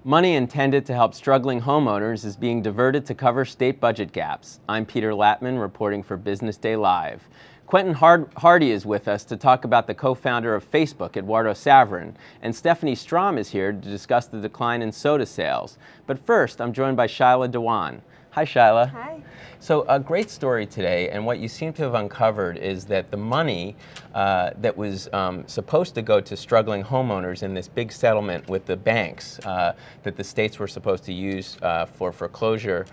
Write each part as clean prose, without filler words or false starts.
Money intended to help struggling homeowners is being diverted to cover state budget gaps. I'm Peter Latman, reporting for Business Day Live. Quentin Hardy is with us to talk about the co-founder of Facebook, Eduardo Saverin, and Stephanie Strom is here to discuss the decline in soda sales. But first, I'm joined by Shyla Dewan. Hi, Shyla. Hi. So a great story today, and what you seem to have uncovered is that the money that was supposed to go to struggling homeowners in this big settlement with the banks that the states were supposed to use for foreclosure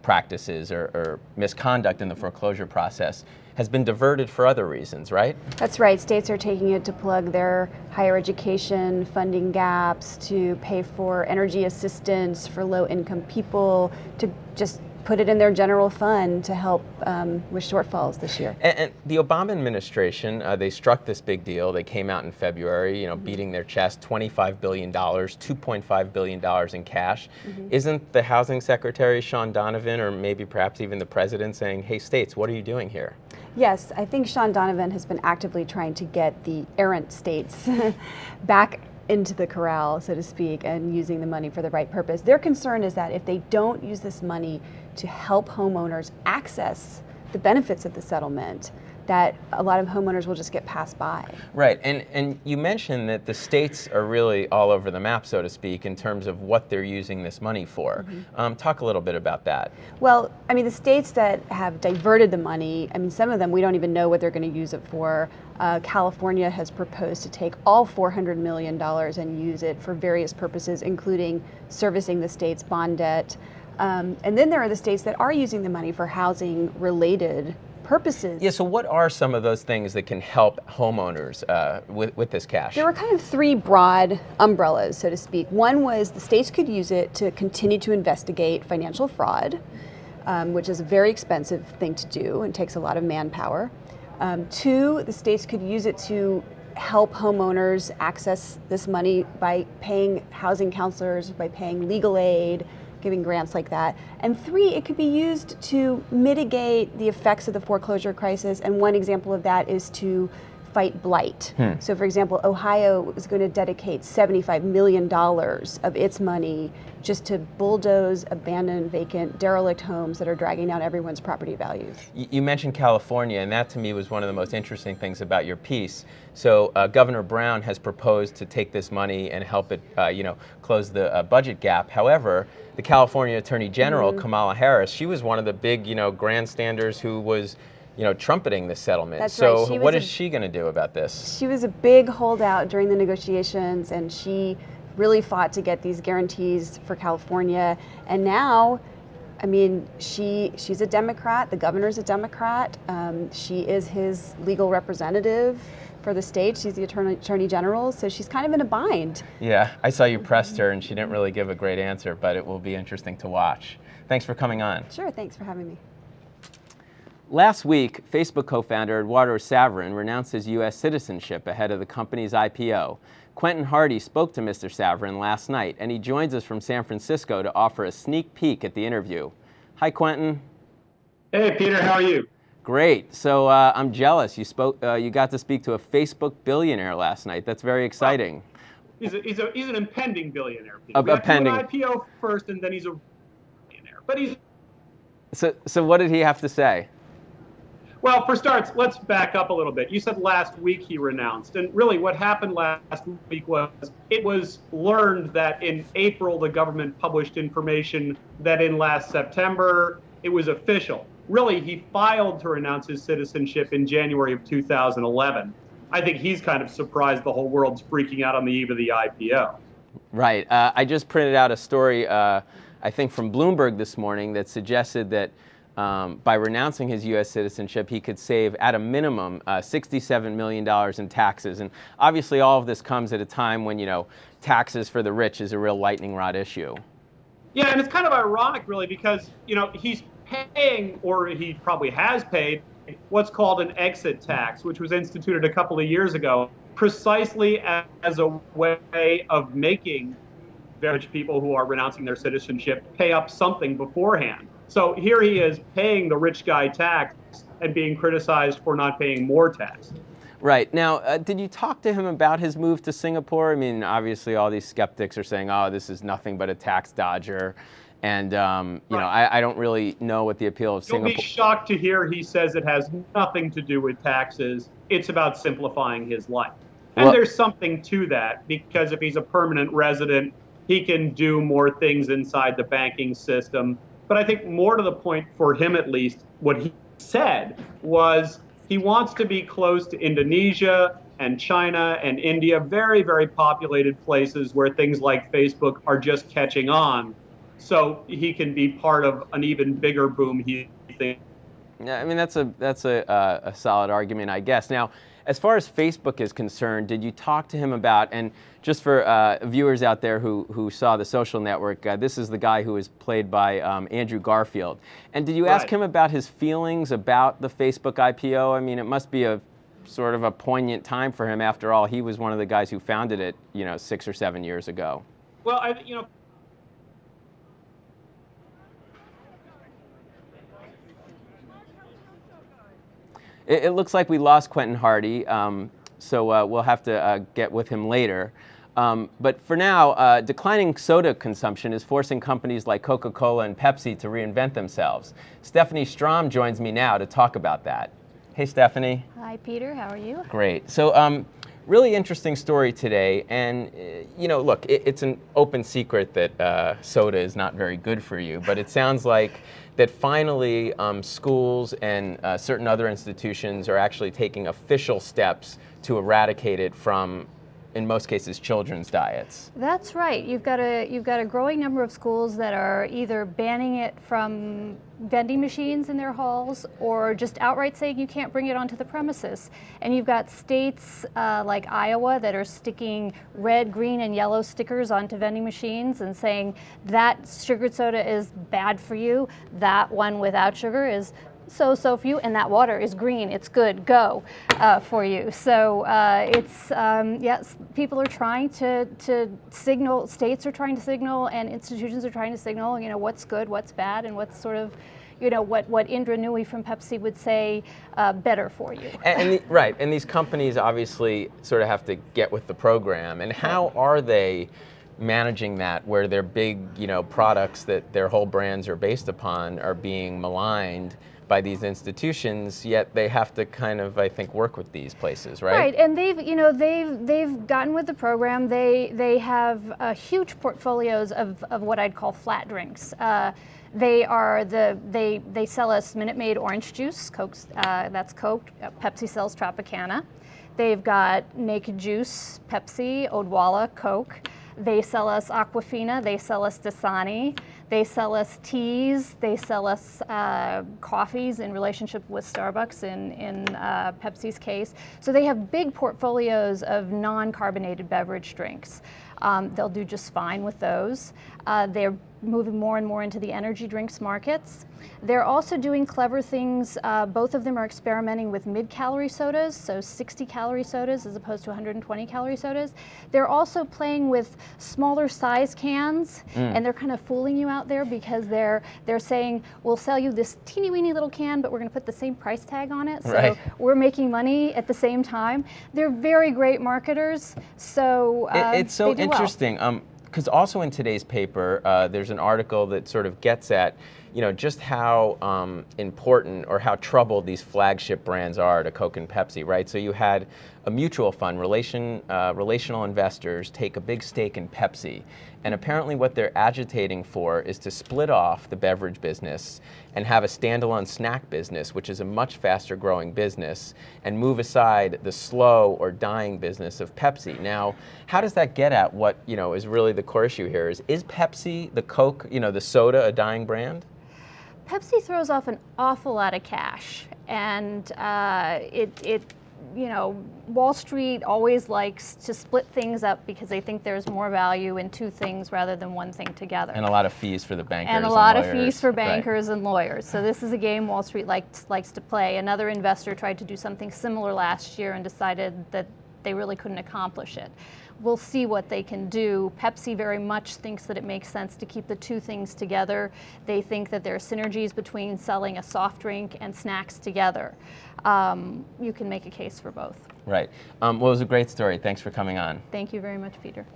practices or misconduct in the foreclosure process has been diverted for other reasons, right? That's right. States are taking it to plug their higher education funding gaps, to pay for energy assistance for low-income people, to just put it in their general fund to help with shortfalls this year. And the Obama administration, they struck this big deal. They came out in February, beating their chest, $25 billion, $2.5 billion in cash. Isn't the Housing Secretary, Sean Donovan, or maybe perhaps even the president saying, hey, states, what are you doing here? Yes, I think Sean Donovan has been actively trying to get the errant states back into the corral, so to speak, and using the money for the right purpose. Their concern is that if they don't use this money to help homeowners access the benefits of the settlement, that a lot of homeowners will just get passed by. Right, and you mentioned that the states are really all over the map, so to speak, in terms of what they're using this money for. Talk a little bit about that. Well, I mean, the states that have diverted the money, I mean, some of them we don't even know what they're going to use it for. California has proposed to take all $400 million and use it for various purposes, including servicing the state's bond debt. And then there are the states that are using the money for housing-related purposes. Yeah, so what are some of those things that can help homeowners with this cash? There were kind of three broad umbrellas, so to speak. One was the states could use it to continue to investigate financial fraud, which is a very expensive thing to do and takes a lot of manpower. Two, the states could use it to help homeowners access this money by paying housing counselors, by paying legal aid, giving grants like that. And three, it could be used to mitigate the effects of the foreclosure crisis. And one example of that is to fight blight. So for example, Ohio is going to dedicate $75 million of its money just to bulldoze abandoned, vacant, derelict homes that are dragging down everyone's property values. You mentioned California, and that to me was one of the most interesting things about your piece. So Governor Brown has proposed to take this money and help it, close the budget gap. However, the California Attorney General, Kamala Harris, she was one of the big, grandstanders who was trumpeting this settlement. That's so right. what is she going to do about this? She was a big holdout during the negotiations, and she really fought to get these guarantees for California. And now, I mean, she's a Democrat. The governor's a Democrat. She is his legal representative for the state. She's the attorney general, so she's kind of in a bind. Yeah, I saw you pressed her, and she didn't really give a great answer, but it will be interesting to watch. Thanks for coming on. Sure, thanks for having me. Last week, Facebook co-founder Eduardo Saverin renounced his U.S. citizenship ahead of the company's IPO. Quentin Hardy spoke to Mr. Saverin last night, and he joins us from San Francisco to offer a sneak peek at the interview. Hi, Quentin. Hey, Peter. How are you? Great. So I'm jealous. You got to speak to a Facebook billionaire last night. That's very exciting. Well, he's an impending billionaire. A pending an IPO first, and then he's a billionaire. But he's so what did he have to say? Well, for starts, let's back up a little bit. You said last week he renounced, and really what happened last week was it was learned that in April the government published information that in last September it was official. Really, he filed to renounce his citizenship in January of 2011. I think he's kind of surprised the whole world's freaking out on the eve of the IPO. Right. I just printed out a story, I think from Bloomberg this morning, that suggested that by renouncing his U.S. citizenship, he could save, at a minimum, $67 million in taxes. And obviously, all of this comes at a time when, taxes for the rich is a real lightning rod issue. Yeah, and it's kind of ironic, really, because, he's paying, or he probably has paid, what's called an exit tax, which was instituted a couple of years ago, precisely as a way of making rich people who are renouncing their citizenship pay up something beforehand. So here he is paying the rich guy tax and being criticized for not paying more tax. Right. Now, did you talk to him about his move to Singapore? I mean, obviously all these skeptics are saying, oh, this is nothing but a tax dodger. And, you know, I don't really know what the appeal of Singapore... You'll be shocked to hear he says it has nothing to do with taxes. It's about simplifying his life. And there's something to that, because if he's a permanent resident, he can do more things inside the banking system. But I think more to the point, for him at least, what he said was he wants to be close to Indonesia and China and India, very, very populated places where things like Facebook are just catching on. So he can be part of an even bigger boom, he thinks. Yeah, I mean, that's a solid argument, I guess. Now, as far as Facebook is concerned, did you talk to him about, and just for viewers out there who saw The Social Network, this is the guy who is played by Andrew Garfield. And did you ask him about his feelings about the Facebook IPO? I mean, it must be a sort of a poignant time for him. After all, he was one of the guys who founded it, you know, 6 or 7 years ago. Well, It looks like we lost Quentin Hardy, so we'll have to get with him later. But for now, declining soda consumption is forcing companies like Coca-Cola and Pepsi to reinvent themselves. Stephanie Strom joins me now to talk about that. Hey, Stephanie. Hi, Peter. How are you? Great. So, really interesting story today. And, you know, look, it's an open secret that soda is not very good for you. But it sounds like that finally schools and certain other institutions are actually taking official steps to eradicate it from, in most cases, children's diets. That's right. You've got a growing number of schools that are either banning it from vending machines in their halls, or just outright saying you can't bring it onto the premises. And you've got states like Iowa that are sticking red, green, and yellow stickers onto vending machines and saying that sugared soda is bad for you. That one without sugar is so for you, and that water is green, it's good, go for you. So yes, people are trying to signal, states are trying to signal, and institutions are trying to signal, you know, what's good, what's bad, and what's sort of, you know, what Indra Nooyi from Pepsi would say better for you. Right, and these companies obviously sort of have to get with the program. And how are they managing that, where their big, you know, products that their whole brands are based upon are being maligned by these institutions, yet they have to kind of, I think, work with these places, right? Right, and they've gotten with the program. They have huge portfolios of what I'd call flat drinks. They sell us Minute Maid orange juice, Coke's, that's Coke. Pepsi sells Tropicana. They've got Naked Juice, Pepsi, Odwalla, Coke. They sell us Aquafina, they sell us Dasani, they sell us teas, they sell us coffees in relationship with Starbucks in Pepsi's case. So they have big portfolios of non-carbonated beverage drinks. They'll do just fine with those. They're moving more and more into the energy drinks markets. They're also doing clever things. Both of them are experimenting with mid-calorie sodas, so 60-calorie sodas as opposed to 120-calorie sodas. They're also playing with smaller size cans, and they're kind of fooling you out there, because they're saying, we'll sell you this teeny-weeny little can, but we're going to put the same price tag on it, so we're making money at the same time. They're very great marketers, so it's so interesting. Because also in today's paper, there's an article that sort of gets at, you know, just how important or how troubled these flagship brands are to Coke and Pepsi, right? So you had a mutual fund, relational investors, take a big stake in Pepsi. And apparently what they're agitating for is to split off the beverage business and have a standalone snack business, which is a much faster growing business, and move aside the slow or dying business of Pepsi. Now, how does that get at what, you know, is really the core issue here? Is Pepsi, the Coke, you know, the soda, a dying brand? Pepsi throws off an awful lot of cash, and you know, Wall Street always likes to split things up because they think there's more value in two things rather than one thing together. And a lot of fees for the bankers and lawyers. of fees for bankers and lawyers. So this is a game Wall Street likes to play. Another investor tried to do something similar last year and decided that they really couldn't accomplish it. We'll see what they can do. Pepsi very much thinks that it makes sense to keep the two things together. They think that there are synergies between selling a soft drink and snacks together. You can make a case for both. Right. Well, it was a great story. Thanks for coming on. Thank you very much, Peter.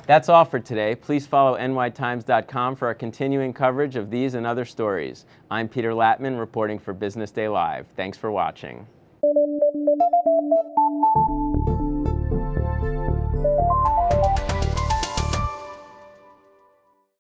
That's all for today. Please follow nytimes.com for our continuing coverage of these and other stories. I'm Peter Latman, reporting for Business Day Live. Thanks for watching.